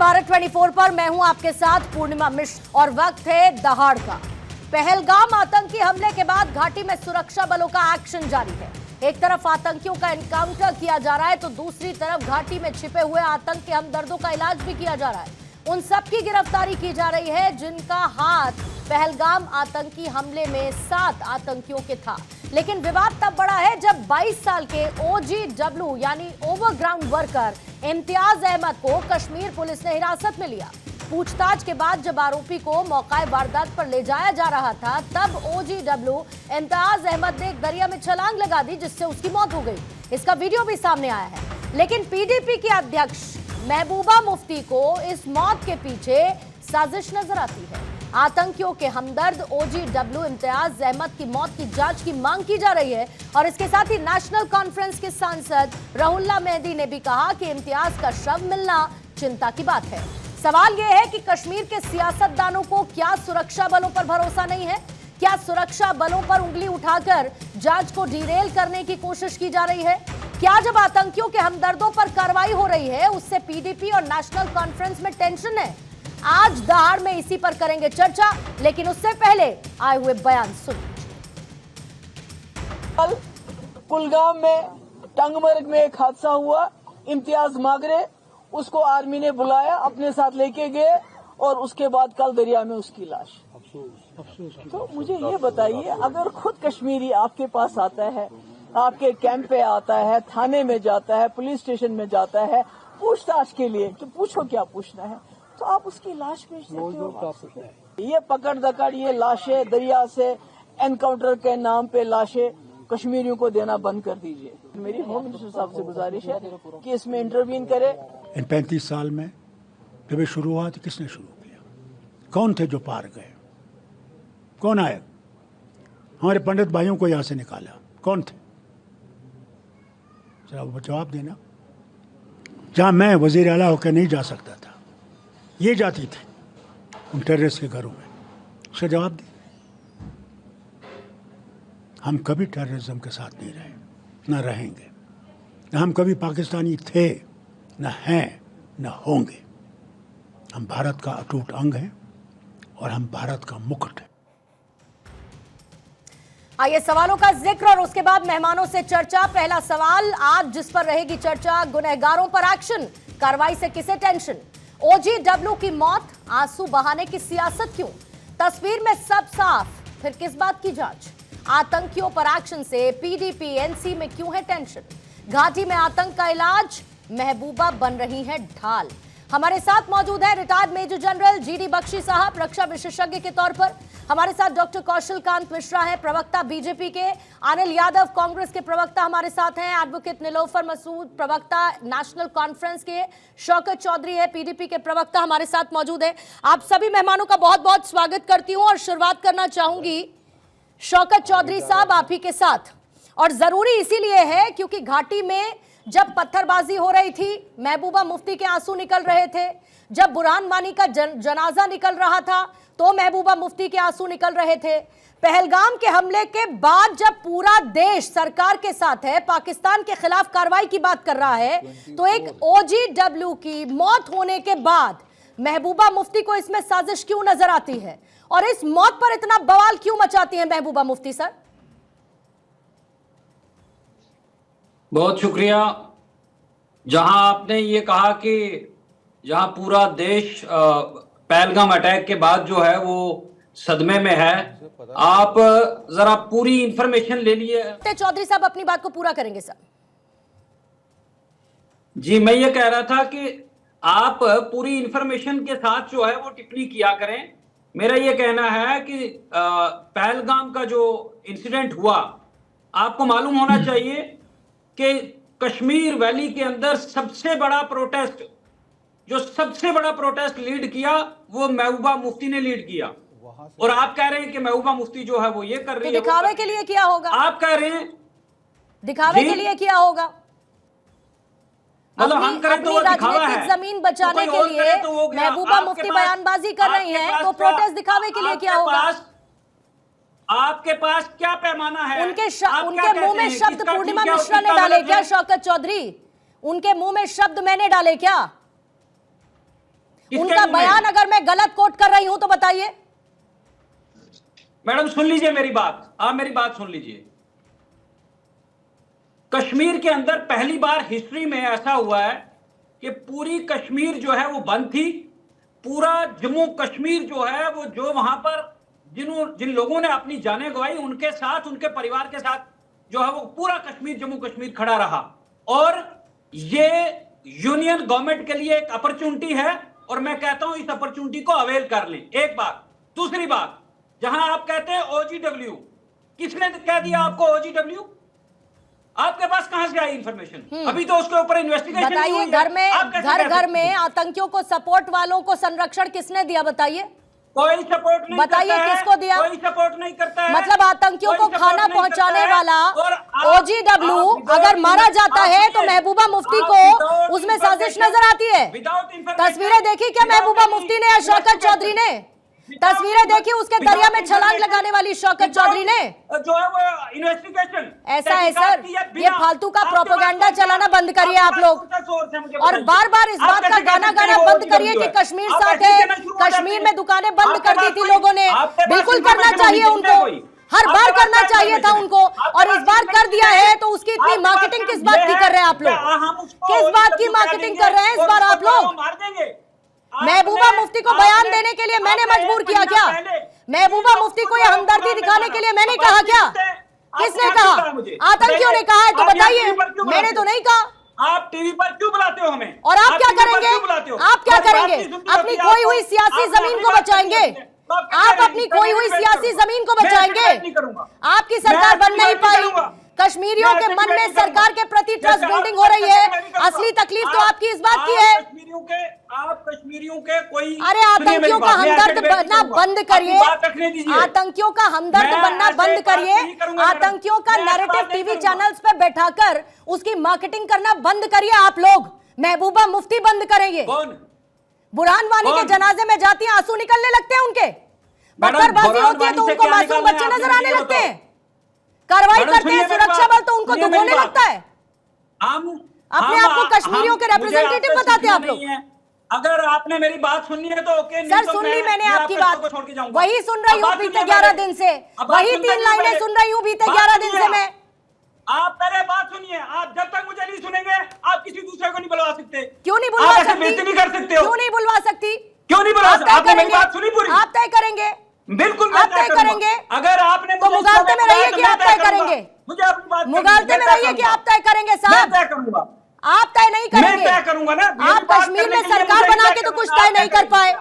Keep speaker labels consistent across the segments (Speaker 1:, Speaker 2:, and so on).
Speaker 1: भारत 24 पर मैं हूं आपके साथ पूर्णिमा मिश्र और वक्त है दहाड़ का। पहलगाम आतंकी हमले के बाद घाटी में सुरक्षा बलों का एक्शन जारी है। एक तरफ आतंकियों का एनकाउंटर किया जा रहा है तो दूसरी तरफ घाटी में छिपे हुए आतंक के हमदर्दों का इलाज भी किया जा रहा है। उन सबकी गिरफ्तारी की जा रही है जिनका हाथ पहलगाम आतंकी हमले में 7 आतंकियों के था। लेकिन विवाद तब बड़ा है जब 22 साल के OGW यानी ओवरग्राउंड वर्कर इम्तियाज अहमद को कश्मीर पुलिस ने हिरासत में लिया। पूछताछ के बाद जब आरोपी को मौके वारदात पर ले जाया जा रहा था तब OGW इम्तियाज अहमद ने एक दरिया में छलांग लगा दी जिससे उसकी मौत हो गई। इसका वीडियो भी सामने आया है। लेकिन PDP की अध्यक्ष महबूबा मुफ्ती को इस मौत के पीछे साजिश नजर आती है। आतंकियों के हमदर्द OGW इम्तियाज अहमद की मौत की जांच की मांग की जा रही है और इसके साथ ही नेशनल कॉन्फ्रेंस के सांसद रहुल्ला मेहदी ने भी कहा कि इम्तियाज का शव मिलना चिंता की बात है। सवाल यह है कि कश्मीर के सियासतदानों को क्या सुरक्षा बलों पर भरोसा नहीं है? क्या सुरक्षा बलों पर उंगली उठाकर जांच को डिरेल करने की कोशिश की जा रही है? क्या जब आतंकियों के हमदर्दों पर कार्रवाई हो रही है उससे PDP और नेशनल कॉन्फ्रेंस में टेंशन है? आज दहाड़ में इसी पर करेंगे चर्चा, लेकिन उससे पहले आए हुए बयान सुनिए।
Speaker 2: कल कुलगाम में टंगमर्ग में एक हादसा हुआ। इम्तियाज मागरे उसको आर्मी ने बुलाया, अपने साथ लेके गए और उसके बाद कल दरिया में उसकी लाश। तो मुझे ये बताइए, अगर खुद कश्मीरी आपके पास आता है, आपके कैंप पे आता है, थाने में जाता है, पुलिस स्टेशन में जाता है पूछताछ के लिए कि पूछो क्या पूछना है, तो आप उसकी लाश भेज देते हो। ये पकड़ दकड़, ये लाशें दरिया से एनकाउंटर के नाम पे लाशें कश्मीरियों को देना बंद कर दीजिए। मेरी होम मिनिस्टर साहब से गुजारिश है कि इसमें इंटरवीन करे।
Speaker 3: इन 35 साल में जब ये शुरू हुआ तो किसने शुरू किया? कौन थे जो पार गए? कौन आए? हमारे पंडित भाइयों को यहाँ से निकाला कौन थे? जरा जवाब देना। जहाँ मैं वजीर आला होकर नहीं जा सकता था, ये जाती थे उन टेररिस्ट के घरों में, उसका जवाब दे। हम कभी टेररिज्म के साथ नहीं रहे, न रहेंगे। न हम कभी पाकिस्तानी थे, न हैं, न होंगे। हम भारत का अटूट अंग हैं और हम भारत का मुकुट हैं।
Speaker 1: आइए सवालों का जिक्र और उसके बाद मेहमानों से चर्चा। पहला सवाल आज जिस पर रहेगी चर्चा, गुनहगारों पर एक्शन, कार्रवाई से किसे टेंशन? OGW की मौत, आंसू बहाने की सियासत क्यों? तस्वीर में सब साफ, फिर किस बात की जांच? आतंकियों पर एक्शन से PDP NC में क्यों है टेंशन? घाटी में आतंक का इलाज, महबूबा बन रही है ढाल। हमारे साथ मौजूद है retired major general GD Bakshi साहब, रक्षा विशेषज्ञ के तौर पर। हमारे साथ डॉक्टर कौशल कांत मिश्रा है, प्रवक्ता BJP के। अनिल यादव कांग्रेस के प्रवक्ता हमारे साथ हैं। एडवोकेट निलोफर मसूद, प्रवक्ता नेशनल कॉन्फ्रेंस के। शौकत चौधरी है, PDP के प्रवक्ता, हमारे साथ मौजूद है। आप सभी मेहमानों का बहुत बहुत स्वागत करती हूं और शुरुआत करना चाहूंगी शौकत चौधरी साहब आप ही के साथ। और जरूरी इसीलिए है क्योंकि घाटी में जब पत्थरबाजी हो रही थी, महबूबा मुफ्ती के आंसू निकल रहे थे, जब बुरहान वानी का जनाजा निकल रहा था तो महबूबा मुफ्ती के आंसू निकल रहे थे। पहलगाम के हमले के बाद जब पूरा देश सरकार के साथ है, पाकिस्तान के खिलाफ कार्रवाई की बात कर रहा है, तो एक OGW की मौत होने के बाद महबूबा मुफ्ती को इसमें साजिश क्यों नजर आती है और इस मौत पर इतना बवाल क्यों मचाती है महबूबा मुफ्ती? सर
Speaker 4: बहुत शुक्रिया। जहां आपने ये कहा कि जहां पूरा देश पहलगाम अटैक के बाद जो है वो सदमे में है, आप जरा पूरी इंफॉर्मेशन ले लिए।
Speaker 1: चौधरी साहब अपनी बात को पूरा करेंगे सर।
Speaker 4: जी, मैं ये कह रहा था कि आप पूरी इंफॉर्मेशन के साथ जो है वो टिप्पणी किया करें। मेरा ये कहना है कि पहलगाम का जो इंसिडेंट हुआ, आपको मालूम होना चाहिए कि कश्मीर वैली के अंदर सबसे बड़ा प्रोटेस्ट लीड किया वो महबूबा मुफ्ती ने लीड किया। और आप कह रहे हैं कि महबूबा मुफ्ती जो है वो ये कर रही है,
Speaker 1: दिखावे के लिए किया होगा।
Speaker 4: आप कह रहे हैं
Speaker 1: दिखावे के लिए किया होगा।
Speaker 4: मतलब हम करें तो वो दिखावा है,
Speaker 1: जमीन बचाने के लिए महबूबा मुफ्ती बयानबाजी कर रही हैं, तो प्रोटेस्ट दिखावे के लिए किया होगा।
Speaker 4: आपके पास क्या पैमाना है?
Speaker 1: उनके मुंह में शब्द पूर्णिमा मिश्रा ने डाले क्या? शौकत चौधरी, उनके मुंह में शब्द मैंने डाले क्या? उनका बयान अगर मैं गलत कोट कर रही हूं तो बताइए।
Speaker 4: मैडम सुन लीजिए मेरी बात, आप मेरी बात सुन लीजिए। कश्मीर के अंदर पहली बार हिस्ट्री में ऐसा हुआ है कि पूरी कश्मीर जो है वो बंद थी। पूरा जम्मू कश्मीर जो है वो, जो वहां पर जिन लोगों ने अपनी जानें गंवाई, उनके साथ, उनके परिवार के साथ जो है वो पूरा कश्मीर, जम्मू कश्मीर खड़ा रहा। और ये यूनियन गवर्नमेंट के लिए एक अपॉर्चुनिटी है और मैं कहता हूं इस अपॉर्चुनिटी को अवेल कर लें। एक बात। दूसरी बात, जहां आप कहते हैं OGW, किसने कह दिया आपको OGW? आपके पास कहां से आई इंफॉर्मेशन? अभी तो उसके ऊपर इन्वेस्टिगेशन नहीं हुई है।
Speaker 1: बताइए, घर में आतंकियों को सपोर्ट वालों को संरक्षण किसने दिया? बताइए।
Speaker 4: कोई सपोर्ट नहीं
Speaker 1: बताइए
Speaker 4: करता है,
Speaker 1: किसको दिया?
Speaker 4: कोई सपोर्ट नहीं करता है।
Speaker 1: मतलब आतंकियों को खाना पहुंचाने वाला OGW
Speaker 4: और
Speaker 1: अगर मारा जाता है तो महबूबा मुफ्ती को उसमें साजिश नजर आती है। तस्वीरें देखी क्या महबूबा मुफ्ती ने या शौकत चौधरी ने? तस्वीरें देखी उसके दरिया में छलांग लगाने वाली शौकत चौधरी ने?
Speaker 4: जो है वो इन्वेस्टिगेशन
Speaker 1: ऐसा है सर, ये फालतू का प्रोपेगेंडा चलाना बंद करिए आप लोग, और बार बार इस बात का गाना गाना बंद करिए कि कश्मीर साथ है, कश्मीर में दुकानें बंद कर दी थी लोगों ने। बिल्कुल करना चाहिए उनको, हर बार करना चाहिए था उनको, और इस बार कर दिया है तो उसकी इतनी मार्केटिंग किस बात की कर रहे हैं आप लोग? किस बात की मार्केटिंग कर रहे हैं इस बार आप लोग? महबूबा मुफ्ती को बयान देने के लिए मैंने मजबूर किया क्या? महबूबा मुफ्ती को ये हमदर्दी दिखाने के लिए मैंने कहा क्या? किसने कहा? आतंकियों ने कहा है तो बताइए, मैंने तो नहीं कहा।
Speaker 4: आप टीवी पर क्यों बुलाते हो हमें?
Speaker 1: और आप क्या करेंगे? आप क्या करेंगे? अपनी खोई हुई सियासी जमीन को बचाएंगे? आप अपनी खोई हुई सियासी जमीन को बचाएंगे? आपकी सरकार बन नहीं पाई। कश्मीरियों के मन में सरकार के प्रति ट्रस्ट बिल्डिंग हो रही है। असली तकलीफ तो आपकी इस बात की है।
Speaker 4: कश्मीरियों के कोई,
Speaker 1: अरे आतंकियों का हमदर्द बनना बंद करिए, आतंकियों का हमदर्द बनना बंद करिए, आतंकियों का नैरेटिव टीवी चैनल्स पे बैठाकर उसकी मार्केटिंग करना बंद करिए आप लोग। महबूबा मुफ्ती बंद करेंगे। बुरहान वानी के जनाजे में जाती हैं, आंसू निकलने लगते हैं उनके। पत्थरबाजी होती है तो उनको मासूम बच्चे नजर आने लगते हैं। कार्रवाई करते हैं सुरक्षा बल तो उनको दुख होने लगता है। अपने आप को कश्मीरियों के रिप्रेजेंटेटिव बताते हैं आप लोग।
Speaker 4: अगर आपने मेरी बात सुननी है तो ओके,
Speaker 1: सर सुन ली मैंने आपकी बात, वही सुन रही हूँ बीते 11 दिन से, वही 3 लाइनें सुन रही हूँ बीते 11 दिन से मैं।
Speaker 4: आप पहले बात सुनिए। आप जब तक मुझे नहीं सुनेंगे आप किसी दूसरे को नहीं बुलवा सकते।
Speaker 1: क्यों नहीं बुलवा सकती?
Speaker 4: नहीं कर सकते हो।
Speaker 1: क्यों नहीं बुलवा सकती?
Speaker 4: क्यों नहीं बुलवा सकते? आपने मेरी बात सुनी पूरी?
Speaker 1: आप तय करेंगे।
Speaker 4: बिल्कुल
Speaker 1: आप तय करेंगे।
Speaker 4: अगर आपने
Speaker 1: तो मुगालते में रहिए कि आप तय करेंगे।
Speaker 4: मुझे अपनी बात
Speaker 1: मुगालते में रहिए कि आप तय करेंगे साहब।
Speaker 4: तय करूंगा।
Speaker 1: आप तय नहीं करेंगे।
Speaker 4: मैं तय करूंगा ना।
Speaker 1: आप कश्मीर में सरकार बना के तो कुछ तय नहीं कर पाए।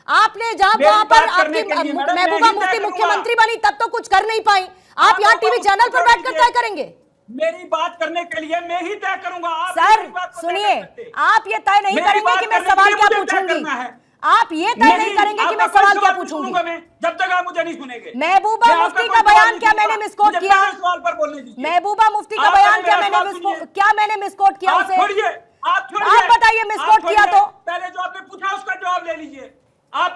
Speaker 1: आपने जहां वहां पर आपकी महबूबा मुफ्ती मुख्यमंत्री बनी तब तो कुछ कर नहीं पाई। आप यहाँ टीवी चैनल पर बैठकर तय करेंगे।
Speaker 4: मेरी बात करने के लिए मैं ही तय करूंगा।
Speaker 1: सर सुनिए, आप ये तय नहीं करेंगे कि मैं सवाल क्या पूछूंगी। आप ये तय नहीं करेंगे कि मैं सवाल क्या पूछूंगी
Speaker 4: जब तक आप मुझे नहीं सुनेंगे।
Speaker 1: महबूबा मुफ्ती का बयान क्या मैंने मिसकोट किया? महबूबा मुफ्ती का बयान क्या मैंने मिसकोट किया उसे? आप बताइए मिसकोट किया तो?
Speaker 4: पहले जो आपने पूछा उसका जवाब ले लीजिए।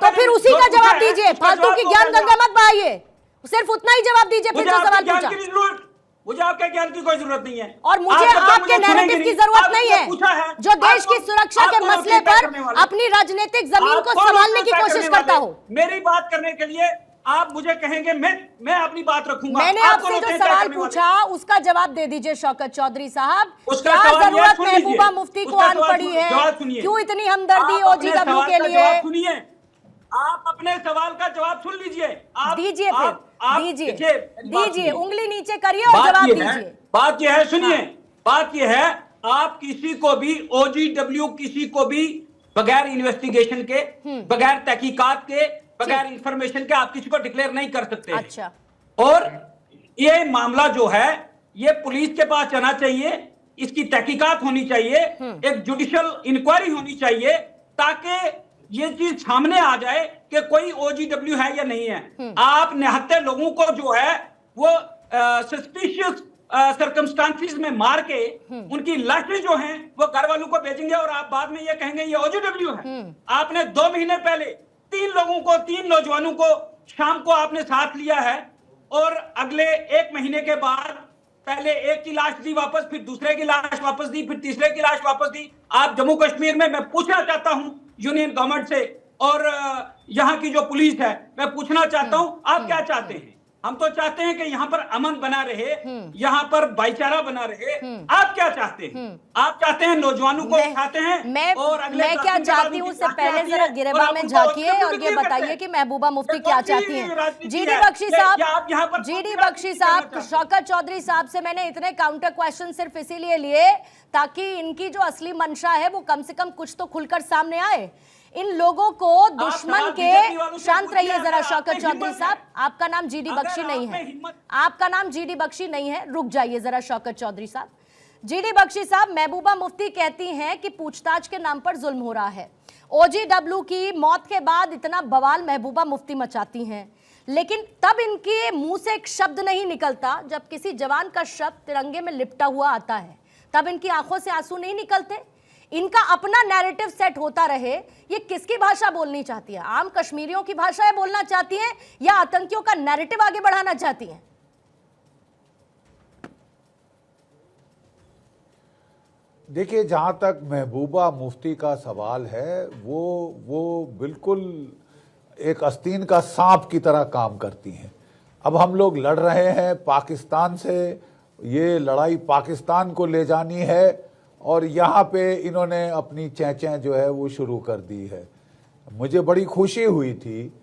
Speaker 1: तो फिर उसी का जवाब दीजिए, फालतू की ज्ञान गंगा मत बहाइए, सिर्फ उतना ही जवाब दीजिए। फिर जो सवाल पूछा,
Speaker 4: मुझे आपके ज्ञान की कोई जरूरत नहीं है
Speaker 1: और मुझे आपके नैरेटिव की जरूरत नहीं है जो देश की सुरक्षा के मसले पर अपनी राजनीतिक जमीन को संभालने की कोशिश करता हो।
Speaker 4: मेरी बात करने के लिए आप मुझे कहेंगे, मैं अपनी बात रखूंगा।
Speaker 1: मैंने आपसे जो सवाल पूछा उसका जवाब दे दीजिए शौकत चौधरी साहब। क्या जरूरत महबूबा मुफ्ती को आन पड़ी है? क्यों इतनी हमदर्दी OGW के लिए?
Speaker 4: सुनिए, आप अपने सवाल का जवाब सुन लीजिए।
Speaker 1: दीजिए, फिर दीजिए, उंगली नीचे करिए और जवाब दीजिए।
Speaker 4: बात यह है, सुनिए, बात यह है, आप किसी को भी OGW किसी को भी बगैर इन्वेस्टिगेशन के, बगैर तहकीकात के, बगैर इंफॉर्मेशन के आप किसी को डिक्लेयर नहीं कर सकते।
Speaker 1: अच्छा।
Speaker 4: और ये मामला जो है ये पुलिस के पास जाना चाहिए, इसकी तहकीकात होनी चाहिए, एक जुडिशियल इंक्वायरी होनी चाहिए ताकि ये चीज सामने आ जाए कि कोई OGW है या नहीं है। आप निहत्थे लोगों को जो है वो सस्पिशियस सर्कमस्टांसेस में मार के उनकी लाशें जो हैं वो घर वालों को भेजेंगे और आप बाद में ये कहेंगे ये OGW है। आपने 2 महीने पहले 3 लोगों को, 3 नौजवानों को शाम को आपने साथ लिया है और अगले 1 महीने के बाद पहले एक की लाश दी वापस, फिर दूसरे की लाश वापस दी, फिर तीसरे की लाश वापस दी। आप जम्मू कश्मीर में, मैं पूछना चाहता हूं यूनियन गवर्नमेंट से और यहाँ की जो पुलिस है, मैं पूछना चाहता हूं आप क्या चाहते हैं? हम तो चाहते हैं कि यहाँ पर अमन बना रहे, यहाँ पर भाईचारा बना रहे। आप क्या चाहते हैं? आप चाहते हैं नौजवानों को उठाते हैं और अगले
Speaker 1: मैं क्या चाहती हूँ उससे पहले जरा गिरेबा में झांकिए और ये बताइए कि महबूबा मुफ्ती क्या चाहती हैं। जीडी बख्शी साहब, जीडी बख्शी साहब, शौकत चौधरी साहब से मैंने इतने काउंटर क्वेश्चन सिर्फ इसीलिए लिए ताकि इनकी जो असली मंशा है वो कम से कम कुछ तो खुलकर सामने आए। इन लोगों को दुश्मन के, शांत रहिए जरा शौकत चौधरी साहब, आपका नाम जीडी बख्शी नहीं है, आपका नाम जीडी बख्शी नहीं है, रुक जाइए जरा शौकत चौधरी साहब। जीडी बख्शी साहब, महबूबा मुफ्ती कहती हैं कि पूछताछ के नाम पर जुल्म हो रहा है। OGW की मौत के बाद इतना बवाल महबूबा मुफ्ती मचाती हैं, लेकिन तब इनके मुंह से एक शब्द नहीं निकलता जब किसी जवान का शव तिरंगे में लिपटा हुआ आता है, तब इनकी आंखों से आंसू नहीं निकलते। इनका अपना नैरेटिव सेट होता रहे। ये किसकी भाषा बोलनी चाहती है? आम कश्मीरियों की भाषा है बोलना चाहती हैं या आतंकियों का नैरेटिव आगे बढ़ाना चाहती हैं?
Speaker 5: देखिए, जहां तक महबूबा मुफ्ती का सवाल है, वो बिल्कुल एक आस्तीन का सांप की तरह काम करती हैं। अब हम लोग लड़ रहे हैं पाकिस्तान से, ये लड़ाई पाकिस्तान को ले जानी है और यहाँ पे इन्होंने अपनी चैं जो है वो शुरू कर दी है। मुझे बड़ी खुशी हुई थी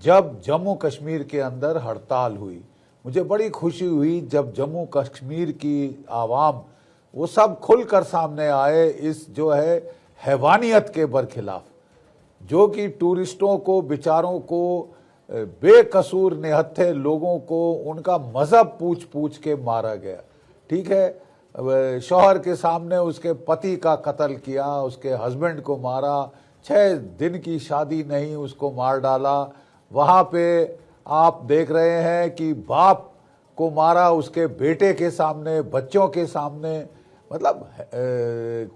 Speaker 5: जब जम्मू कश्मीर के अंदर हड़ताल हुई, मुझे बड़ी खुशी हुई जब जम्मू कश्मीर की आवाम वो सब खुलकर सामने आए इस जो है हैवानियत के बरखिलाफ, जो कि टूरिस्टों को, बेचारों को, बेकसूर निहत्थे लोगों को उनका मजहब पूछ पूछ के मारा गया। ठीक है, शौहर के सामने उसके पति का कत्ल किया, उसके हस्बैंड को मारा, 6 दिन की शादी नहीं उसको मार डाला। वहाँ पे आप देख रहे हैं कि बाप को मारा उसके बेटे के सामने, बच्चों के सामने। मतलब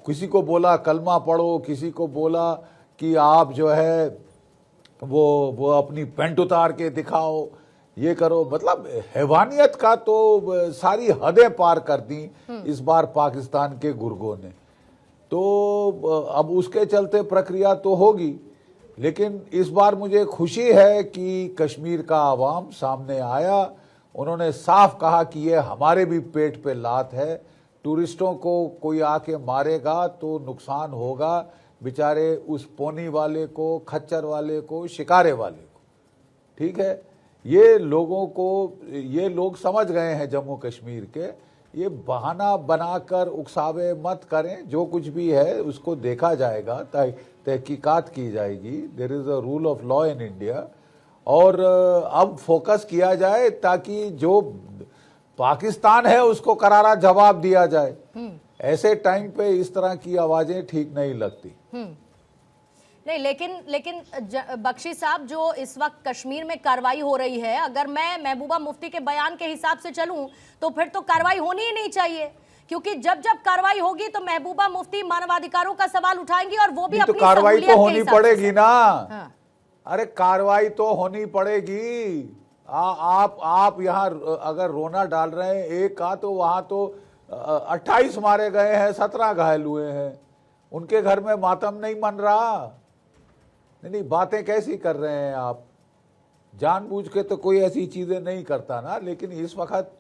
Speaker 5: किसी को बोला कलमा पढ़ो, किसी को बोला कि आप जो है वो अपनी पैंट उतार के दिखाओ, ये करो। मतलब हैवानियत का तो सारी हदें पार कर दी इस बार पाकिस्तान के गुर्गों ने। तो अब उसके चलते प्रक्रिया तो होगी, लेकिन इस बार मुझे खुशी है कि कश्मीर का आवाम सामने आया। उन्होंने साफ कहा कि ये हमारे भी पेट पे लात है, टूरिस्टों को कोई आके मारेगा तो नुकसान होगा बेचारे उस पोनी वाले को, खच्चर वाले को, शिकारे वाले को। ठीक है, ये लोगों को, ये लोग समझ गए हैं जम्मू कश्मीर के। ये बहाना बनाकर उकसावे मत करें, जो कुछ भी है उसको देखा जाएगा, तहकीकात की जाएगी। There is a rule of law in India. और अब फोकस किया जाए ताकि जो पाकिस्तान है उसको करारा जवाब दिया जाए। ऐसे टाइम पे इस तरह की आवाजें ठीक नहीं लगती।
Speaker 1: नहीं, लेकिन बख्शी साहब, जो इस वक्त कश्मीर में कार्रवाई हो रही है, अगर मैं महबूबा मुफ्ती के बयान के हिसाब से चलूं तो फिर तो कार्रवाई होनी ही नहीं चाहिए, क्योंकि जब जब कार्रवाई होगी तो महबूबा मुफ्ती मानवाधिकारों का सवाल उठाएंगी और वो भी
Speaker 5: तो
Speaker 1: अपनी
Speaker 5: कार्रवाई तो होनी पड़ेगी ना।
Speaker 1: हाँ।
Speaker 5: अरे कार्रवाई तो होनी पड़ेगी। आप यहाँ अगर रोना डाल रहे हैं एक का, तो वहां तो 28 मारे गए हैं, 17 घायल हुए हैं। उनके घर में मातम नहीं मन रहा। नहीं, बातें कैसी कर रहे हैं आप? जानबूझ के तो कोई ऐसी चीजें नहीं करता ना, लेकिन इस वक्त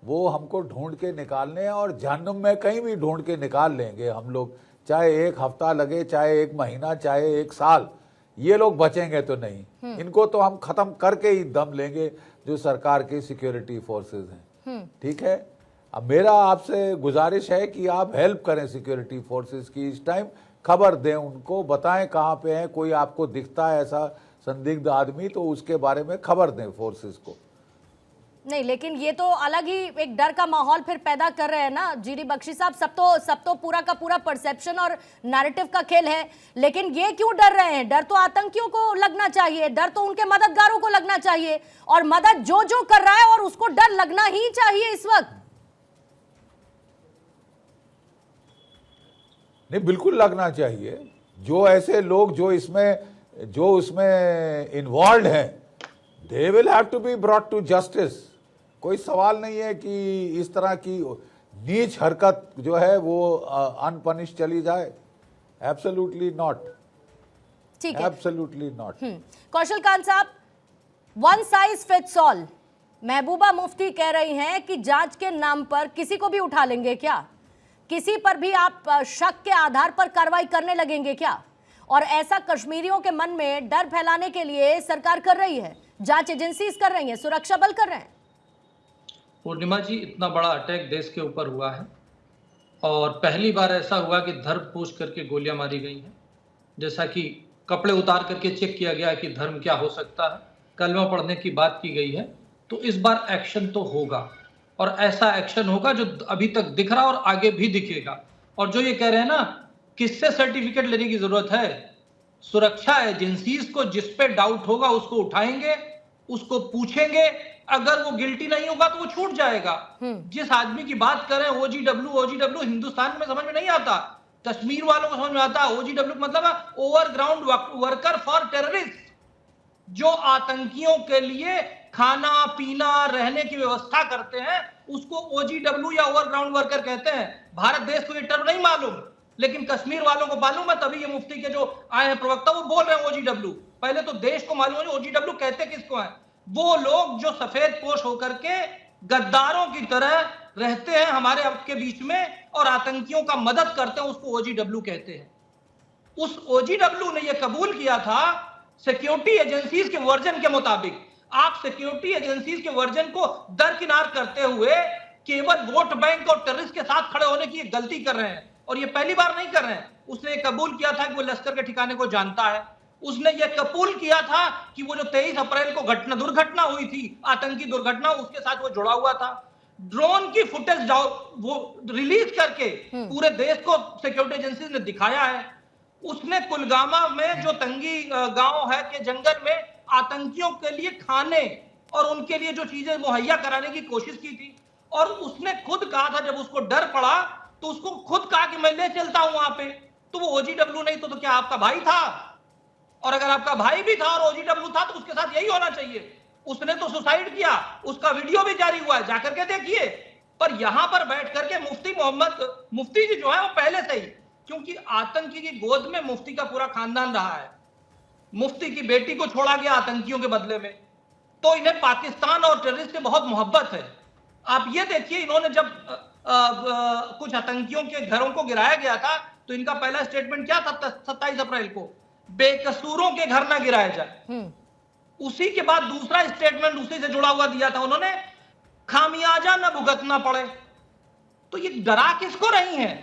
Speaker 5: वो हमको ढूंढ के निकालने हैं और जहन्नुम में कहीं भी ढूंढ के निकाल लेंगे हम लोग, चाहे 1 हफ्ता लगे, चाहे 1 महीना, चाहे 1 साल। ये लोग बचेंगे तो नहीं, इनको तो हम खत्म करके ही दम लेंगे, जो सरकार के सिक्योरिटी फोर्सेस हैं। ठीक है, अब मेरा आपसे गुजारिश है कि आप हेल्प करें सिक्योरिटी फोर्सेस की। इस टाइम खबर दें उनको, बताएं कहाँ पे हैं। कोई आपको दिखता है ऐसा संदिग्ध आदमी तो उसके बारे में खबर दें फोर्सेस को।
Speaker 1: नहीं, लेकिन ये तो अलग ही एक डर का माहौल फिर पैदा कर रहे हैं ना जीडी बख्शी साहब। सब तो पूरा का पूरा परसेप्शन और नैरेटिव का खेल है, लेकिन ये क्यों डर रहे हैं? डर तो आतंकियों को लगना चाहिए, डर तो उनके मददगारों को लगना चाहिए, और मदद जो जो कर रहा है और उसको डर लगना ही चाहिए इस वक्त।
Speaker 5: नहीं, बिल्कुल लगना चाहिए। जो ऐसे लोग जो इसमें इन्वॉल्व हैं, they will have to be brought to justice. कोई सवाल नहीं है कि इस तरह की नीच हरकत जो है वो अनपनिश चली जाए। Absolutely not.
Speaker 1: ठीक है,
Speaker 5: एब्सोल्युटली नॉट।
Speaker 1: कौशल कांत साहब, one size fits all, Mehbooba Mufti कह रही हैं कि जांच के नाम पर किसी को भी उठा लेंगे क्या? किसी पर भी आप शक के आधार पर कार्रवाई करने लगेंगे क्या? और ऐसा कश्मीरियों के मन में डर फैलाने के लिए सरकार कर रही है, जांच एजेंसीज कर रही हैं, सुरक्षा बल कर रहे हैं।
Speaker 6: पूर्णिमा जी, इतना बड़ा अटैक देश के ऊपर हुआ है और पहली बार ऐसा हुआ कि धर्म पूछ करके गोलियां मारी गई हैं। जैसा कि कपड़े उतार करके चेक किया गया कि धर्म क्या हो सकता है, कलमा पढ़ने की बात की गई है, तो इस बार एक्शन तो होगा और ऐसा एक्शन होगा जो अभी तक दिख रहा और आगे भी दिखेगा। और जो ये कह रहे हैं ना, किससे सर्टिफिकेट लेने की जरूरत है? सुरक्षा एजेंसीज को जिस पे डाउट होगा उसको उठाएंगे, उसको पूछेंगे, अगर वो गिल्टी नहीं होगा तो वो छूट जाएगा। जिस आदमी की बात करें ओजीडब्ल्यू हिंदुस्तान में समझ में नहीं आता, कश्मीर वालों को समझ में आता। ओजीडब्ल्यू मतलब ओवरग्राउंड वर्कर फॉर टेररिस्ट, जो आतंकियों के लिए खाना पीना रहने की व्यवस्था करते हैं, उसको ओजीडब्ल्यू या ओवरग्राउंड वर्कर कहते हैं। भारत देश को ये टर्म नहीं मालूम, लेकिन कश्मीर वालों को मालूम है, तभी ये मुफ्ती के जो आए हैं प्रवक्ता वो बोल रहे हैं ओजीडब्ल्यू। पहले तो देश को मालूम है ओजीडब्ल्यू कहते किसको है। वो लोग जो सफेद पोश होकर के गद्दारों की तरह रहते हैं हमारे आपके बीच में और आतंकियों का मदद करते हैं, उसको ओजीडब्ल्यू कहते हैं। उस ओजीडब्ल्यू ने यह कबूल किया था सिक्योरिटी एजेंसीज के वर्जन के मुताबिक। आप सिक्योरिटी एजेंसीज के वर्जन को दरकिनार करते हुए केवल वोट बैंक और टेररिस्ट के साथ खड़े होने की गलती कर रहे हैं, और ये पहली बार नहीं कर रहे हैं। उसने कबूल किया था कि वो लश्कर के ठिकाने को जानता है। उसने ये कबूल किया था कि वो जो 23 अप्रैल को दुर्घटना हुई थी, आतंकी दुर्घटना, उसके साथ वो जुड़ा हुआ था। ड्रोन की फुटेज वो रिलीज करके पूरे देश को सिक्योरिटी एजेंसी ने दिखाया है। उसने कुलगामा में जो तंगी गांव है के जंगल में आतंकियों के लिए खाने और उनके लिए जो चीजें मुहैया कराने की कोशिश की थी, और उसने खुद कहा था, जब उसको डर पड़ा तो उसको खुद कहा कि मैं ले चलता हूं वहां पे। तो वो ओजीडब्ल्यू नहीं तो क्या आपका भाई था? और अगर आपका भाई भी था और ओजीडब्ल्यू था तो उसके साथ यही होना चाहिए। उसने तो सुसाइड किया, उसका वीडियो भी जारी हुआ है, जाकर के देखिए। पर यहां पर बैठ करके मुफ्ती जी जो है वो पहले से ही, क्योंकि आतंकी की गोद में मुफ्ती का पूरा खानदान रहा है, मुफ्ती की बेटी को छोड़ा गया आतंकियों के बदले में, तो इन्हें पाकिस्तान और टेररिस्ट से बहुत मोहब्बत है। आप ये देखिए, इन्होंने जब कुछ आतंकियों के घरों को गिराया गया था तो इनका पहला स्टेटमेंट क्या था 27 अप्रैल को? बेकसूरों के घर ना गिराए जाए। उसी के बाद दूसरा स्टेटमेंट उसी से जुड़ा हुआ दिया था उन्होंने, खामियाजा न भुगतना पड़े। तो ये डरा किसको रही हैं?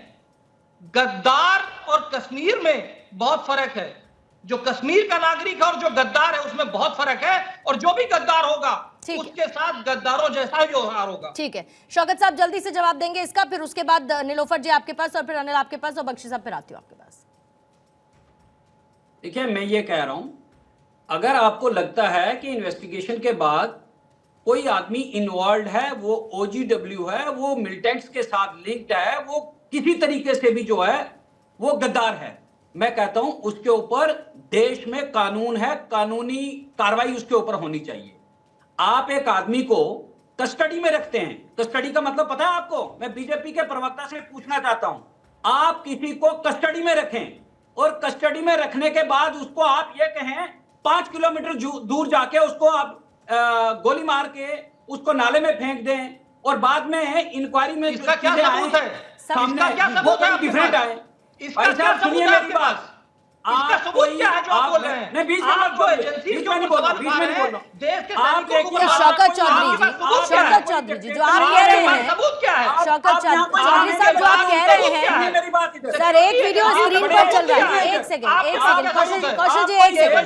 Speaker 6: गद्दार और कश्मीर में बहुत फर्क है। जो कश्मीर का नागरिक है और जो गद्दार है उसमें बहुत फर्क है, और जो भी गद्दार होगा उसके साथ गद्दारों जैसा ही व्यवहार होगा।
Speaker 1: ठीक है, शौकत साहब जल्दी से जवाब देंगे इसका, फिर उसके बाद नीलोफर जी आपके पास, और फिर अनिल आपके पास, और बख्शी साहब फिर आती हूँ आपके पास।
Speaker 4: देखिए, मैं ये कह रहा हूं, अगर आपको लगता है कि इन्वेस्टिगेशन के बाद कोई आदमी इन्वॉल्व है, वो ओजीडब्ल्यू है, वो मिलिटेंट्स के साथ लिंक्ड है, वो किसी तरीके से भी जो है वो गद्दार है, मैं कहता हूं उसके ऊपर देश में कानून है, कानूनी कार्रवाई उसके ऊपर होनी चाहिए। आप एक आदमी को कस्टडी में रखते हैं, कस्टडी का मतलब पता है आपको? मैं बीजेपी के प्रवक्ता से पूछना चाहता हूं, आप किसी को कस्टडी में रखें और कस्टडी में रखने के बाद उसको आप ये कहें 5 किलोमीटर दूर जाके उसको आप गोली मार के उसको नाले में फेंक दें, और बाद में इंक्वायरी में
Speaker 6: इसका क्या सबूत है?
Speaker 4: सामने
Speaker 6: क्या सबूत है?
Speaker 4: डिफरेंट आए।
Speaker 6: इसका क्या सबूत है आपके पास? इसका सबूत क्या है जो आप बोल रहे हैं?
Speaker 4: नहीं, बीच में मत बोलिए, बीच में नहीं बोल रहा, बीच में नहीं बोल रहा।
Speaker 6: देश के
Speaker 4: आप देखिए,
Speaker 1: शौकत चौधरी जी जो आप कह रहे हैं,
Speaker 6: सबूत क्या है?
Speaker 1: शौकत चौधरी साहब जो आप कह रहे हैं, सर एक वीडियो स्क्रीन पर चल रहा है, एक सेकंड कौशल जी, एक सेकंड,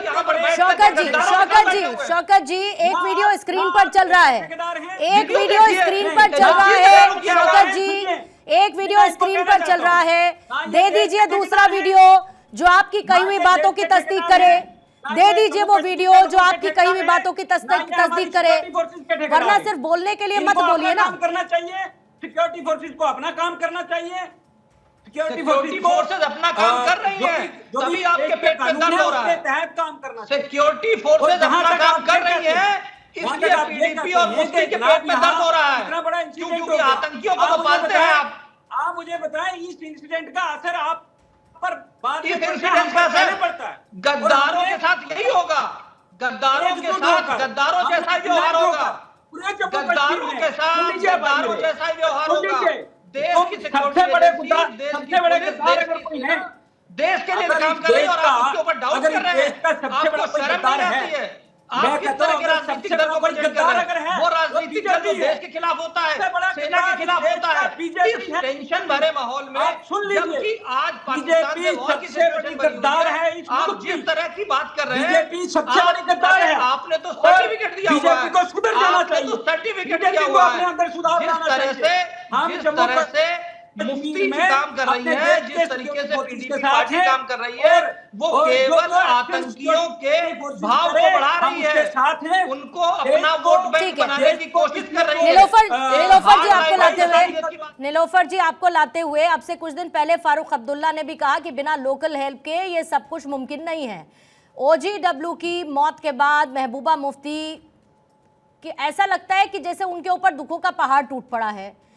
Speaker 1: शौकत जी एक वीडियो स्क्रीन पर चल रहा है, एक वीडियो स्क्रीन पर चल रहा है, शौकत जी एक वीडियो स्क्रीन पर चल रहा है, दे दीजिए दूसरा वीडियो जो आपकी कही हुई बातों की तस्दीक करे, दे दीजिए वो वीडियो जो आपकी कही हुई बातों की तस्दीक करे, वरना सिर्फ बोलने के लिए मत बोलिए ना।
Speaker 4: करना चाहिए, सिक्योरिटी फोर्सेस को अपना काम करना चाहिए,
Speaker 6: सिक्योरिटी फोर्सेस अपना काम कर रही है, तभी आपके पेट में दर्द हो रहा है।
Speaker 4: तहत काम करना,
Speaker 6: सिक्योरिटी फोर्सेस अपना काम कर रही है, इसलिए पीडीपी और मुफ्ती के पेट में दर्द हो रहा है,
Speaker 4: इतना बड़ा इंसिडेंट
Speaker 6: क्योंकि आतंकियों को तो पालते हैं आप।
Speaker 4: मुझे बताएं, इस इंसिडेंट का असर आप पर बाद में
Speaker 6: इस
Speaker 4: पड़ता है,
Speaker 6: इंसिडेंट का
Speaker 4: पहले
Speaker 6: असर
Speaker 4: पड़ता है।
Speaker 6: गद्दारों के साथ यही होगा, गद्दारों के साथ गद्दारों जैसा ही व्यवहार होगा, गद्दारों के साथ गद्दारों जैसा ही व्यवहार होगा। देश की
Speaker 4: सबसे बड़े
Speaker 6: सिक्योरिटी एजेंसी, देश की
Speaker 4: सबसे बड़े
Speaker 6: पुलिस,
Speaker 4: गद्दार
Speaker 6: देश
Speaker 4: अगर
Speaker 6: की
Speaker 4: कोई है,
Speaker 6: देश के लिए
Speaker 4: अगर
Speaker 6: काम
Speaker 4: इस
Speaker 6: कर रही है
Speaker 4: देश
Speaker 6: और
Speaker 4: का-
Speaker 6: आप उसके ऊपर डाउट
Speaker 4: अगर
Speaker 6: कर
Speaker 4: इस
Speaker 6: रहे
Speaker 4: देश का
Speaker 6: हैं,
Speaker 4: सबसे बड़ा
Speaker 6: आपको
Speaker 4: कोई
Speaker 6: शर्म नहीं
Speaker 4: गद्दार
Speaker 6: आती
Speaker 4: है।
Speaker 6: है?
Speaker 4: मैं
Speaker 6: आप किस
Speaker 4: कहता
Speaker 6: तरह
Speaker 4: हूं
Speaker 6: के
Speaker 4: अगर
Speaker 6: राजनीतिक
Speaker 4: सबसे
Speaker 6: दल
Speaker 4: बड़ा
Speaker 6: को
Speaker 4: कोई
Speaker 6: प्रेजेंट कर
Speaker 4: गद्दार
Speaker 6: रहे
Speaker 4: अगर
Speaker 6: हैं?
Speaker 4: है,
Speaker 6: वो
Speaker 4: वो
Speaker 6: राजनीतिक दल तो
Speaker 4: बीजेपी है।
Speaker 6: देश के खिलाफ होता है,
Speaker 4: सबसे बड़ा
Speaker 6: सेना के
Speaker 4: गद्दार
Speaker 6: खिलाफ
Speaker 4: देश
Speaker 6: होता
Speaker 4: का
Speaker 6: है।
Speaker 4: बीजेपी
Speaker 6: इस
Speaker 4: है।
Speaker 6: टेंशन भरे माहौल में,
Speaker 4: आप सुन लीजिए,
Speaker 6: जबकि आज पाकिस्तान में
Speaker 4: बीजेपी
Speaker 6: वॉर की
Speaker 4: सबसे बड़ी
Speaker 6: सिचुएशन बनी
Speaker 4: गद्दार
Speaker 6: हुई
Speaker 4: है इस
Speaker 6: आप
Speaker 4: मुल्क
Speaker 6: जिस
Speaker 4: की।
Speaker 6: तरह की बात कर रहे हैं,
Speaker 4: बीजेपी सबसे बड़ी गद्दार है।
Speaker 6: आपने तो
Speaker 4: और
Speaker 6: सर्टिफिकेट दिया हुआ है,
Speaker 4: बीजेपी को सुधर जाना
Speaker 6: आपने
Speaker 4: चाहिए।
Speaker 6: तो सर्टिफिकेट
Speaker 4: बीजेपी
Speaker 6: दिया
Speaker 4: को
Speaker 6: हुआ
Speaker 4: अपने
Speaker 6: है।
Speaker 4: अंदर सुधार
Speaker 6: जिस
Speaker 4: लाना
Speaker 6: तरह
Speaker 4: चाहिए।
Speaker 6: से
Speaker 4: हम
Speaker 6: जिस
Speaker 4: जम्मू
Speaker 6: तरह से
Speaker 4: कश्मीर
Speaker 6: मुफ्ती
Speaker 4: में
Speaker 6: जी काम कर रही
Speaker 4: अपने
Speaker 6: है,
Speaker 4: देश
Speaker 6: जिस
Speaker 4: के
Speaker 6: तरीके से
Speaker 4: सिक्योरिटी
Speaker 6: पीडीपी
Speaker 4: के साथ
Speaker 6: पार्टी
Speaker 4: हैं,
Speaker 6: काम कर रही है, वो
Speaker 4: और
Speaker 6: केवल
Speaker 4: जो
Speaker 6: आतंकियों के
Speaker 4: फोर्सेस
Speaker 6: भाव
Speaker 4: करे,
Speaker 6: को बढ़ा
Speaker 4: हम
Speaker 6: रही
Speaker 4: उसके
Speaker 6: है,
Speaker 4: साथ हैं।
Speaker 6: उनको अपना
Speaker 4: देश को-
Speaker 6: वोट बैंक
Speaker 1: ठीक है।
Speaker 6: बनाने की
Speaker 4: देश को
Speaker 6: कोशिश कर रही है।
Speaker 1: नीलोफर जी आपको लाते हुए
Speaker 6: हुए
Speaker 1: नीलोफर जी आपको लाते हुए अब से कुछ दिन पहले फारूक अब्दुल्ला ने भी कहा कि बिना लोकल हेल्प के ये सब कुछ मुमकिन नहीं है। OGW की मौत के बाद महबूबा मुफ्ती कि ऐसा लगता है कि जैसे उनके ऊपर दुखों का पहाड़ टूट पड़ा है,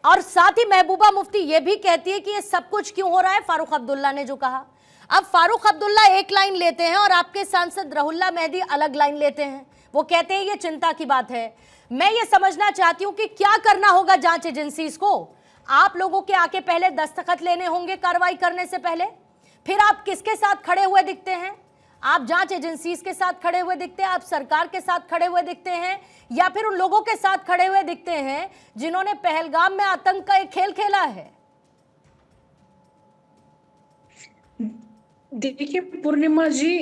Speaker 1: और साथ ही महबूबा मुफ्ती ये भी कहती है कि ये सब कुछ क्यों हो रहा है, फारूक अब्दुल्ला ने जो कहा। अब फारूक अब्दुल्ला एक लाइन लेते हैं और आपके सांसद रहुल्ला मेहदी अलग लाइन लेते हैं। वो कहते हैं ये चिंता की बात है। मैं ये समझना चाहती हूं कि क्या करना होगा जांच एजेंसीज को। आप लोगों के आके पहले दस्तखत लेने होंगे कार्रवाई करने से पहले, फिर आप किसके साथ खड़े हुए दिखते हैं? आप जांच एजेंसीज के साथ खड़े हुए दिखते हैं, आप सरकार के साथ खड़े हुए दिखते हैं, या फिर उन लोगों के साथ खड़े हुए दिखते हैं जिन्होंने पहलगाम में आतंक का एक खेल खेला है?
Speaker 7: देखिए पूर्णिमा जी,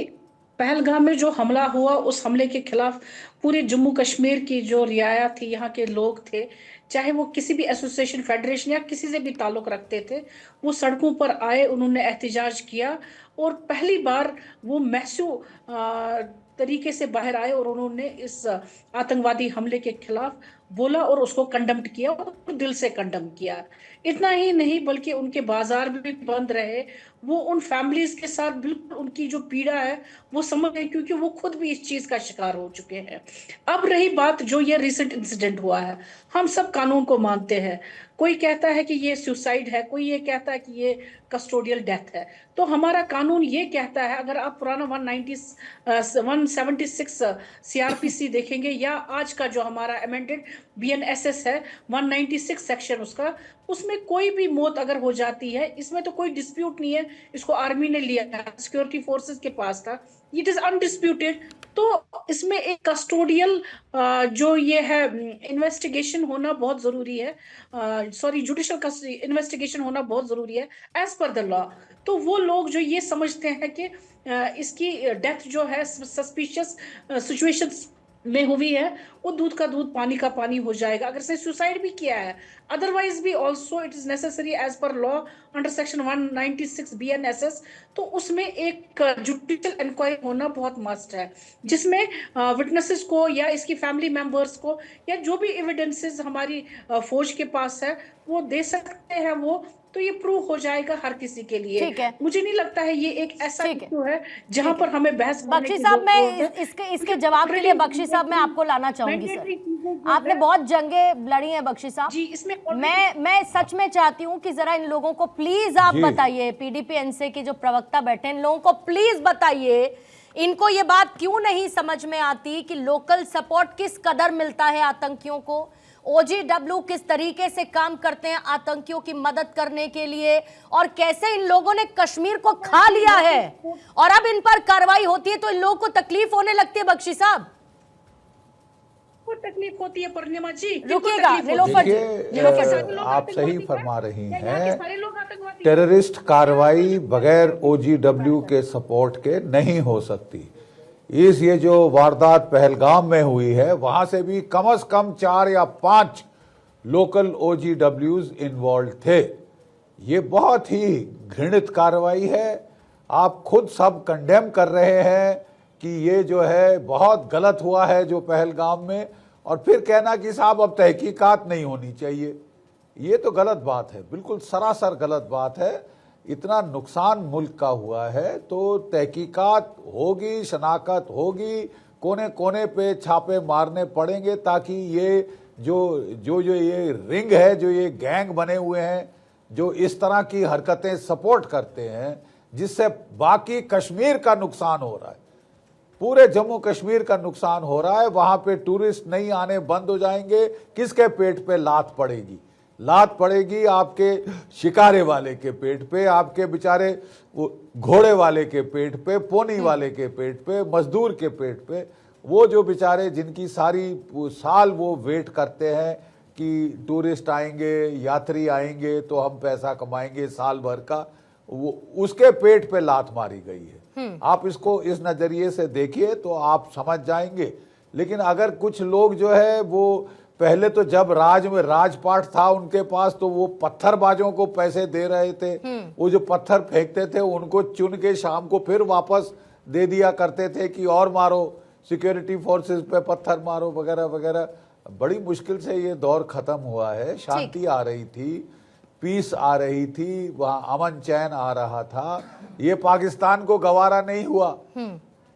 Speaker 7: पहलगाम में जो हमला हुआ, उस हमले के खिलाफ पूरे जम्मू कश्मीर की जो रियाया थी, यहाँ के लोग थे, चाहे वो किसी भी एसोसिएशन, फेडरेशन या किसी से भी ताल्लुक रखते थे, वो सड़कों पर आए, उन्होंने एहतजाज किया और पहली बार वो मैसिव तरीके से बाहर आए और उन्होंने इस आतंकवादी हमले के खिलाफ बोला और उसको कंडम किया और दिल से कंडम किया। इतना ही नहीं बल्कि उनके बाजार भी बंद रहे, वो उन फैमिलीज के साथ बिल्कुल उनकी जो पीड़ा है वो समझ गए, क्योंकि वो खुद भी इस चीज का शिकार हो चुके हैं। अब रही बात जो ये रिसेंट इंसिडेंट हुआ है, हम सब कानून को मानते हैं। कोई कहता है कि ये सुसाइड है, कोई ये कहता है कि ये कस्टोडियल डेथ है। तो हमारा कानून ये कहता है, अगर आप पुराना 176 CRPC देखेंगे या आज का जो हमारा अमेंडेड BNSS है 196 सेक्शन उसका, उसमें कोई भी मौत अगर हो जाती है, इसमें तो कोई डिस्प्यूट नहीं है, इसको आर्मी ने लिया, सिक्योरिटी फोर्सेस के पास था, इट इज अनडिस्प्यूटेड। तो इसमें एक कस्टोडियल जो ये है इन्वेस्टिगेशन होना बहुत जरूरी है, जुडिशियल इन्वेस्टिगेशन होना बहुत जरूरी है एज पर द लॉ। तो वो लोग जो ये समझते हैं कि इसकी डेथ जो है सस्पिशियस सिचुएशंस में हुई है, वो दूध का दूध पानी का पानी हो जाएगा। अगर से सुसाइड भी किया है, अदरवाइज भी also it is necessary as per law under section 196 BNSS, तो उसमें एक जुडिशियल इंक्वायरी होना बहुत मस्ट है, जिसमें विटनेसेस को या इसकी फैमिली मेंबर्स को या जो भी एविडेंसेस हमारी फौज के पास है वो दे सकते हैं, वो तो ये प्रूव हो जाएगा हर किसी के लिए।
Speaker 1: ठीक है।
Speaker 7: मुझे नहीं लगता है ये एक ऐसा इशू है जहां पर हमें बहस करने
Speaker 1: बख्शी
Speaker 7: की
Speaker 1: साहब,
Speaker 7: जरूरत
Speaker 1: मैं
Speaker 7: है।
Speaker 1: इसके जवाब के लिए बख्शी साहब मैं आपको लाना चाहूंगी सर। आपने बहुत जंगें लड़ी हैं बख्शी साहब
Speaker 7: जी, इसमें
Speaker 1: मैं सच में चाहती हूं कि जरा इन लोगों को प्लीज आप बताइए, PDP-NC के जो प्रवक्ता बैठे हैं, इन लोगों को प्लीज बताइए, इनको ये बात क्यों नहीं समझ में आती कि लोकल सपोर्ट किस कदर मिलता है आतंकियों को, OGW किस तरीके से काम करते हैं आतंकियों की मदद करने के लिए, और कैसे इन लोगों ने कश्मीर को खा लिया है, और अब इन पर कार्रवाई होती है तो इन लोगों को तकलीफ होने लगती है। बख्शी साहब,
Speaker 7: तकलीफ होती है पूर्णिमा जी,
Speaker 1: रुकिएगा नीलोफर जी,
Speaker 5: देखिए, आप सही फरमा रही हैं, टेररिस्ट कार्रवाई बगैर OGW के सपोर्ट के नहीं हो सकती। ये जो वारदात पहलगाम में हुई है, वहां से भी कम से कम 4 या 5 लोकल OGWs इन्वॉल्व थे। ये बहुत ही घृणित कार्रवाई है। आप खुद सब कंडेम कर रहे हैं कि ये जो है बहुत गलत हुआ है जो पहलगाम में, और फिर कहना कि साहब अब तहकीकात नहीं होनी चाहिए, ये तो गलत बात है, बिल्कुल सरासर गलत बात है। इतना नुकसान मुल्क का हुआ है तो तहकीकात होगी, शनाख्त होगी, कोने कोने पे छापे मारने पड़ेंगे, ताकि ये जो ये रिंग है, जो ये गैंग बने हुए हैं, जो इस तरह की हरकतें सपोर्ट करते हैं, जिससे बाकी कश्मीर का नुकसान हो रहा है, पूरे जम्मू कश्मीर का नुकसान हो रहा है। वहां पे टूरिस्ट नहीं आने बंद हो जाएंगे, किसके पेट पे लात पड़ेगी? लात पड़ेगी आपके शिकारे वाले के पेट पे, आपके बेचारे घोड़े वाले के पेट पे, पोनी वाले के पेट पे, मजदूर के पेट पे। वो जो बेचारे जिनकी सारी साल वो वेट करते हैं कि टूरिस्ट आएंगे, यात्री आएंगे तो हम पैसा कमाएंगे साल भर का, वो उसके पेट पे लात मारी गई है। आप इसको इस नजरिए से देखिए तो आप समझ जाएंगे। लेकिन अगर कुछ लोग जो है वो पहले तो जब राजपाट था उनके पास, तो वो पत्थरबाजों को पैसे दे रहे थे, वो जो पत्थर फेंकते थे उनको चुन के शाम को फिर वापस दे दिया करते थे कि और मारो, सिक्योरिटी फोर्सेस पे पत्थर मारो वगैरह वगैरह। बड़ी मुश्किल से ये दौर खत्म हुआ है। शांति आ रही थी, पीस आ रही थी, वहां अमन चैन आ रहा था। ये पाकिस्तान को गवारा नहीं हुआ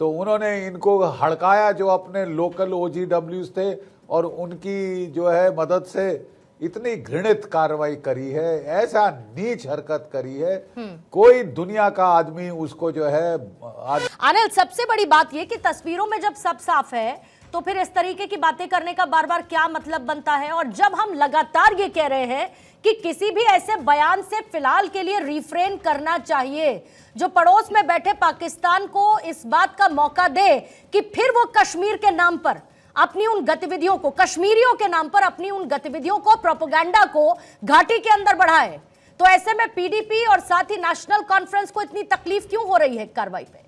Speaker 5: तो उन्होंने इनको हड़काया, जो अपने लोकल OGWs थे, और उनकी जो है मदद से इतनी घृणित कार्रवाई करी है, ऐसा नीच हरकत करी है, कोई दुनिया का आदमी उसको जो है
Speaker 1: अनिल, सबसे बड़ी बात यह कि तस्वीरों में जब सब साफ है तो फिर इस तरीके की बातें करने का बार बार क्या मतलब बनता है? और जब हम लगातार ये कह रहे हैं कि किसी भी ऐसे बयान से फिलहाल के लिए रिफ्रेन करना चाहिए जो पड़ोस में बैठे पाकिस्तान को इस बात का मौका दे कि फिर वो कश्मीर के नाम पर अपनी उन गतिविधियों को, कश्मीरियों के नाम पर अपनी उन गतिविधियों को, प्रोपेगेंडा को घाटी के अंदर बढ़ाए, तो ऐसे में PDP और साथ ही नेशनल कॉन्फ्रेंस को इतनी तकलीफ क्यों हो रही है कार्रवाई पे?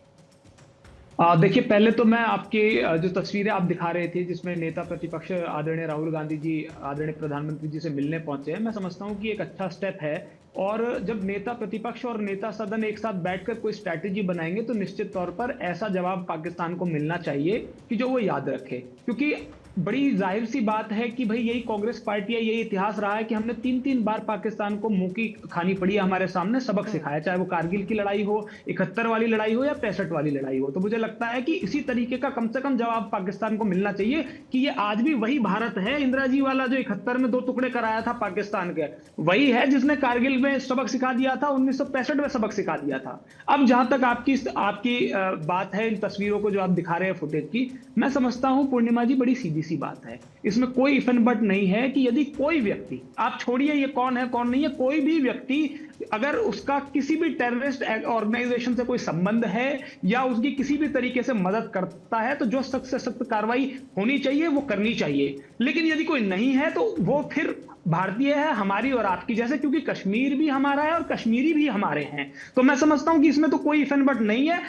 Speaker 8: देखिए, पहले तो मैं आपके जो तस्वीरें आप दिखा रहे थे जिसमें नेता प्रतिपक्ष आदरणीय राहुल गांधी जी आदरणीय प्रधानमंत्री जी से मिलने पहुंचे हैं, मैं समझता हूं कि एक अच्छा स्टेप है। और जब नेता प्रतिपक्ष और नेता सदन एक साथ बैठकर कोई स्ट्रैटेजी बनाएंगे तो निश्चित तौर पर ऐसा जवाब पाकिस्तान को मिलना चाहिए कि जो वो याद रखे। क्योंकि बड़ी जाहिर सी बात है कि भाई यही कांग्रेस पार्टी है, यही इतिहास रहा है कि हमने 3-3 बार पाकिस्तान को मुंह की खानी पड़ी है, हमारे सामने सबक सिखाया, चाहे वो कारगिल की लड़ाई हो, 71 वाली लड़ाई हो या 65 वाली लड़ाई हो। तो मुझे लगता है कि इसी तरीके का कम से कम जवाब पाकिस्तान को मिलना चाहिए कि ये आज भी वही भारत है, इंदिरा जी वाला जो 71 में 2 टुकड़े कराया था पाकिस्तान के, वही है जिसने कारगिल में सबक सिखा दिया था, 1965 में सबक सिखा दिया था। अब जहां तक आपकी बात है इन तस्वीरों को जो आप दिखा रहे हैं फुटेज की, मैं समझता हूं पूर्णिमा जी बड़ी सीधी सी बात है, इसमें कोई इफ एंड बट नहीं है कि यदि कोई व्यक्ति, आप छोड़िए ये कौन है कौन नहीं है, कोई भी व्यक्ति अगर उसका किसी भी टेररिस्ट ऑर्गेनाइजेशन से कोई संबंध है या उसकी किसी भी तरीके से मदद करता है तो जो सख्त से सख्त कार्रवाई होनी चाहिए वो करनी चाहिए। लेकिन यदि कोई नहीं है तो वो फिर भारतीय है, हमारी और आपकी जैसे, क्योंकि कश्मीर भी हमारा है और कश्मीरी भी हमारे हैं। तो मैं समझता हूं कि इसमें तो कोई इफ एंड बट नहीं है,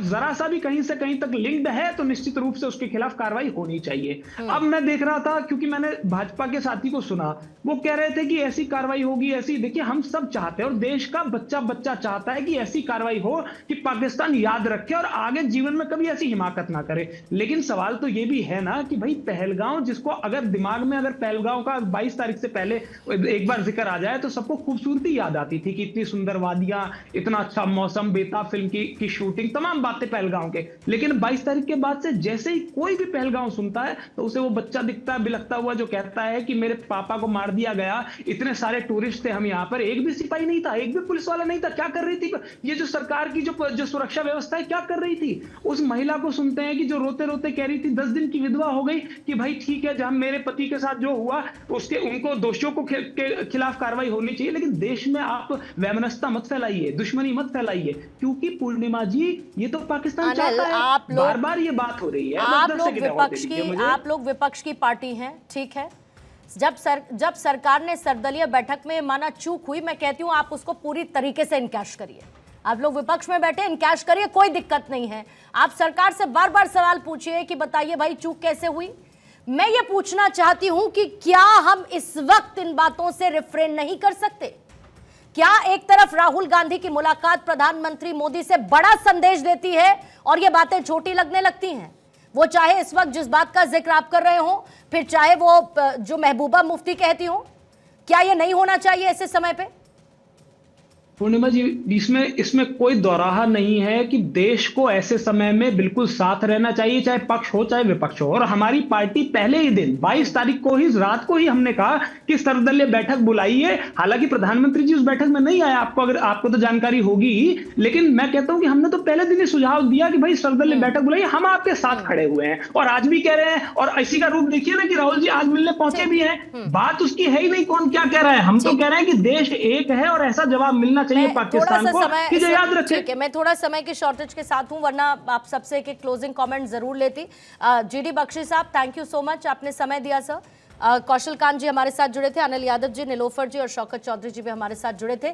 Speaker 8: जरा सा भी कहीं से कहीं तक लिंक्ड है तो निश्चित रूप से उसके खिलाफ कार्रवाई होनी चाहिए। अब मैं देख रहा था, क्योंकि मैंने भाजपा के साथी को सुना, वो कह रहे थे कि ऐसी कार्रवाई होगी, ऐसी, देखिए हम सब चाहते हैं और देश का बच्चा बच्चा चाहता है कि ऐसी कार्रवाई हो कि पाकिस्तान याद रखे और आगे जीवन में कभी ऐसी हिमाकत ना करे। लेकिन सवाल तो ये भी है ना कि भाई पहलगांव, जिसको अगर दिमाग में अगर पहलगांव का 22 तारीख से पहले एक बार जिक्र आ जाए तो सबको खूबसूरती याद आती थी कि इतनी सुंदर वादियां, इतना अच्छा मौसम, बेताब फिल्म की शूटिंग, तमाम बातें पहलगांव के। लेकिन 22 तारीख के बाद से जैसे ही कोई भी पहलगांव सुनता है तो उसे वो बच्चा दिखता है बिलखता हुआ जो कहता है कि मेरे पापा को मार दिया गया, इतने सारे टूरिस्ट थे हम यहाँ पर, एक भी सिपाही नहीं था, एक भी पुलिस वाला नहीं था, क्या कर रही थी ये जो सरकार की जो सुरक्षा व्यवस्था है क्या कर रही थी? उस महिला को सुनते हैं कि जो रोते रोते कह रही थी, 10 दिन की विधवा हो गई, कि भाई ठीक है जहां मेरे पति के साथ जो हुआ उसके उनको दोषियों को के खिलाफ कार्रवाई होनी चाहिए, लेकिन देश में आप वैमनस्यता मत फैलाइए, दुश्मनी मत फैलाइए, क्योंकि पूर्णिमा जी ये तो पाकिस्तान चाहता है, बार बार ये बात हो रही है।
Speaker 1: आप लोग विपक्ष की पार्टी हैं, ठीक है, जब सरकार ने सर्वदलीय बैठक में माना चूक हुई, मैं कहती हूं आप उसको पूरी तरीके से इनकैश करिए। आप लोग विपक्ष में बैठे, इनकैश करिए, कोई दिक्कत नहीं है। आप सरकार से बार बार सवाल पूछिए कि बताइए भाई चूक कैसे हुई। मैं ये पूछना चाहती हूं कि क्या हम इस वक्त इन बातों से रिफ्रेन नहीं कर सकते? क्या एक तरफ राहुल गांधी की मुलाकात प्रधानमंत्री मोदी से बड़ा संदेश देती है और ये बातें छोटी लगने लगती हैं? वो चाहे इस वक्त जिस बात का जिक्र आप कर रहे हो, फिर चाहे वो जो महबूबा मुफ्ती कहती हो, क्या ये नहीं होना चाहिए ऐसे समय पे?
Speaker 8: पूर्णिमा जी, इसमें कोई दोराहा नहीं है कि देश को ऐसे समय में बिल्कुल साथ रहना चाहिए, चाहे पक्ष हो चाहे विपक्ष हो। और हमारी पार्टी पहले ही दिन 22 तारीख को ही रात को ही हमने कहा कि सर्वदलीय बैठक बुलाइए। हालांकि प्रधानमंत्री जी उस बैठक में नहीं आए, आपको तो जानकारी होगी ही, लेकिन मैं कहता हूं कि हमने तो पहले दिन ही सुझाव दिया कि भाई सर्वदलीय बैठक बुलाइए, हम आपके साथ खड़े हुए हैं और आज भी कह रहे हैं। और इसी का रूप देखिए ना कि राहुल जी आज मिलने पहुंचे भी हैं। बात उसकी है ही नहीं कौन क्या कह रहा है, हम तो कह रहे हैं कि देश एक है और ऐसा जवाब मिलना चाहिए पाकिस्तान को कि जो याद रखे।
Speaker 1: ठीक है, मैं थोड़ा समय के शॉर्टेज के साथ हूं, वरना आप सबसे एक क्लोजिंग कमेंट जरूर लेती। जीडी बख्शी साहब, थैंक यू सो मच, आपने समय दिया सर। कौशल कांत जी हमारे साथ जुड़े थे, अनिल यादव जी, नीलोफर जी और शौकत चौधरी जी भी हमारे साथ जुड़े थे।